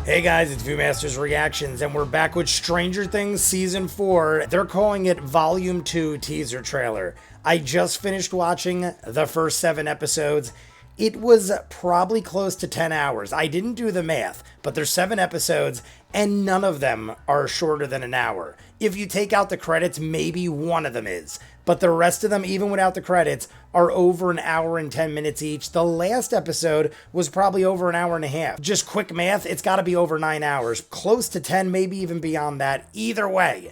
Hey guys, it's ViewMasters Reactions, and we're back with Stranger Things Season 4. They're calling it Volume 2 teaser trailer. I just finished watching the first 7 episodes. It was probably close to 10 hours. I didn't do the math, but there's 7 episodes, and none of them are shorter than an hour. If you take out the credits, maybe one of them is. But the rest of them, even without the credits, are over an hour and 10 minutes each. The last episode was probably over an hour and a half. Just quick math, it's got to be over 9 hours. Close to 10, maybe even beyond that. Either way,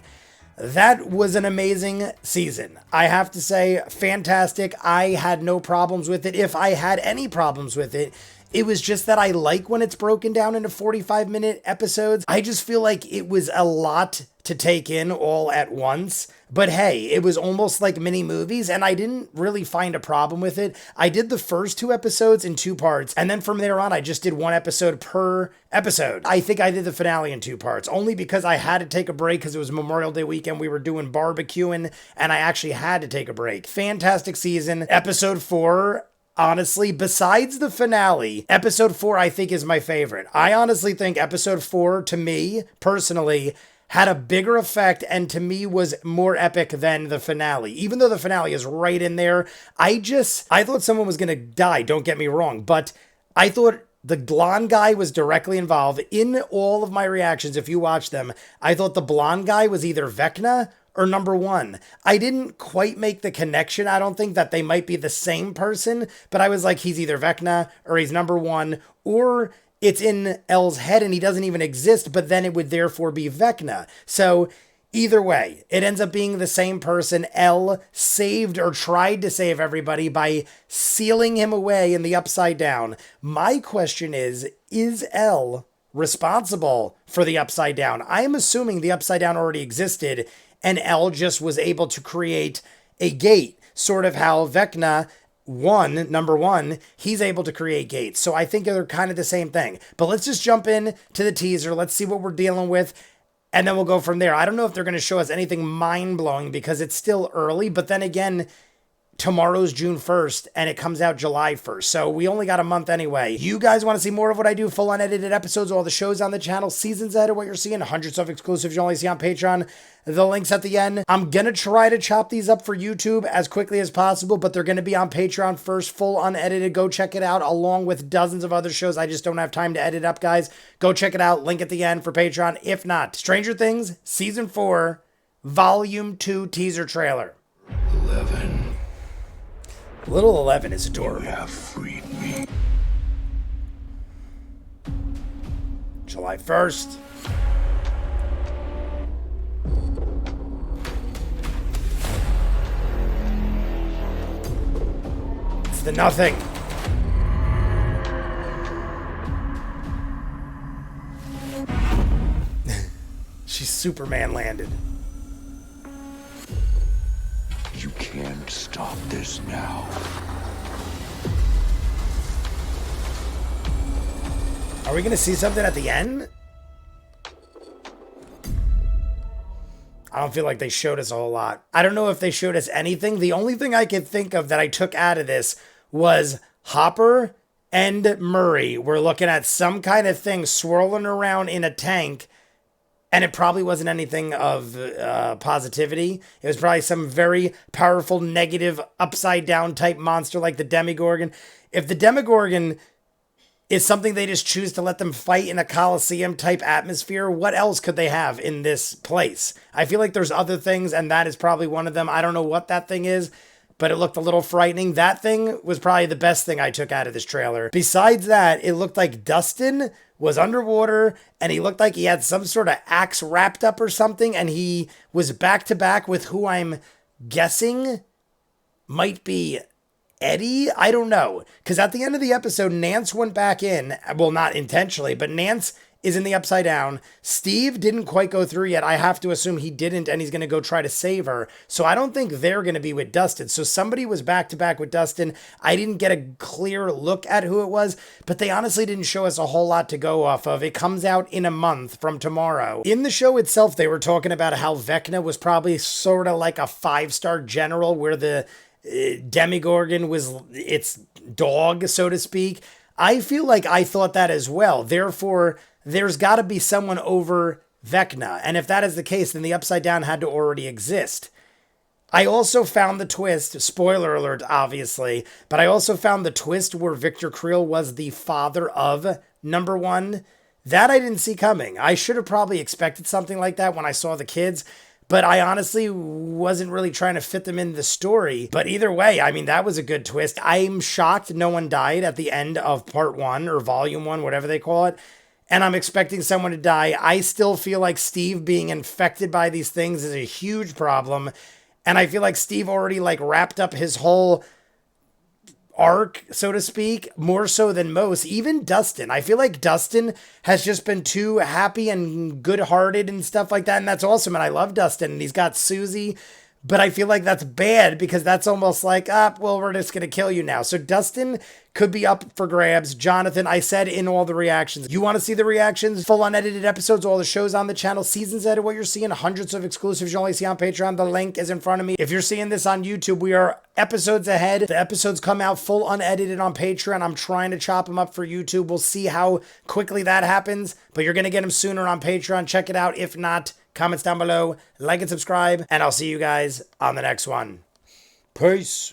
that was an amazing season. I have to say, fantastic. I had no problems with it. If I had any problems with it, it was just that I like when it's broken down into 45-minute episodes. I just feel like it was a lot to take in all at once. But hey, it was almost like mini movies, and I didn't really find a problem with it. I did the first 2 episodes in 2 parts, and then from there on, I just did 1 episode per episode. I think I did the finale in 2 parts, only because I had to take a break because it was Memorial Day weekend. We were doing barbecuing, and I actually had to take a break. Fantastic season. Episode 4, honestly, besides the finale, episode 4 I think is my favorite. I honestly think episode 4, to me, personally, had a bigger effect and to me was more epic than the finale. Even though the finale is right in there, I thought someone was going to die, don't get me wrong, but I thought the blonde guy was directly involved. In all of my reactions, if you watch them, I thought the blonde guy was either Vecna or number 1. I didn't quite make the connection. I don't think that they might be the same person, but I was like, he's either Vecna or he's number 1, or it's in Elle's head and he doesn't even exist, but then it would therefore be Vecna. So either way, it ends up being the same person. Elle saved or tried to save everybody by sealing him away in the Upside Down. My question is Elle responsible for the Upside Down? I am assuming the Upside Down already existed and Elle just was able to create a gate, sort of how Vecna, number 1, he's able to create gates. So I think they're kind of the same thing. But let's just jump in to the teaser. Let's see what we're dealing with, and then we'll go from there. I don't know if they're going to show us anything mind-blowing because it's still early, but then again, tomorrow's June 1st and it comes out July 1st. So we only got a month anyway. You guys want to see more of what I do? Full unedited episodes, all the shows on the channel, seasons ahead of what you're seeing, hundreds of exclusives you only see on Patreon. The link's at the end. I'm going to try to chop these up for YouTube as quickly as possible, but they're going to be on Patreon first, full unedited. Go check it out along with dozens of other shows. I just don't have time to edit up, guys. Go check it out. Link at the end for Patreon. If not, Stranger Things Season 4, Volume 2 teaser trailer. 11. Little 11 is adorable. You have freed me. July 1st. It's the nothing. She's Superman landed. You can't stop this now. Are we going to see something at the end? I don't feel like they showed us a whole lot. I don't know if they showed us anything. The only thing I could think of that I took out of this was Hopper and Murray were looking at some kind of thing swirling around in a tank. And it probably wasn't anything of positivity. It was probably some very powerful, negative, upside-down type monster like the Demogorgon. If the Demogorgon is something they just choose to let them fight in a Coliseum-type atmosphere, what else could they have in this place? I feel like there's other things, and that is probably one of them. I don't know what that thing is, but it looked a little frightening. That thing was probably the best thing I took out of this trailer. Besides that, it looked like Dustin was underwater and he looked like he had some sort of axe wrapped up or something, and he was back to back with who I'm guessing might be Eddie. I don't know, because at the end of the episode, Nance went back in. Well, not intentionally, but Nance is in the Upside Down. Steve didn't quite go through yet. I have to assume he didn't, and he's going to go try to save her. So I don't think they're going to be with Dustin. So somebody was back to back with Dustin. I didn't get a clear look at who it was, but they honestly didn't show us a whole lot to go off of. It comes out in a month from tomorrow. In the show itself, they were talking about how Vecna was probably sort of like a 5-star general, where the Demogorgon was its dog, so to speak. I feel like I thought that as well. Therefore, there's got to be someone over Vecna. And if that is the case, then the Upside Down had to already exist. I also found the twist, spoiler alert, obviously, but I also found the twist where Victor Creel was the father of number one. That I didn't see coming. I should have probably expected something like that when I saw the kids, but I honestly wasn't really trying to fit them in the story. But either way, I mean, that was a good twist. I'm shocked no one died at the end of part one or volume one, whatever they call it. And I'm expecting someone to die. I still feel like Steve being infected by these things is a huge problem. And I feel like Steve already like wrapped up his whole arc, so to speak, more so than most. Even Dustin. I feel like Dustin has just been too happy and good-hearted and stuff like that. And that's awesome. And I love Dustin. And he's got Susie. But I feel like that's bad because that's almost like, well, we're just going to kill you now. So Dustin could be up for grabs. Jonathan, I said in all the reactions. You want to see the reactions? Full unedited episodes, all the shows on the channel, seasons edit, what you're seeing, hundreds of exclusives you only see on Patreon. The link is in front of me. If you're seeing this on YouTube, we are episodes ahead. The episodes come out full unedited on Patreon. I'm trying to chop them up for YouTube. We'll see how quickly that happens, but you're going to get them sooner on Patreon. Check it out. If not, comments down below, like and subscribe, and I'll see you guys on the next one. Peace.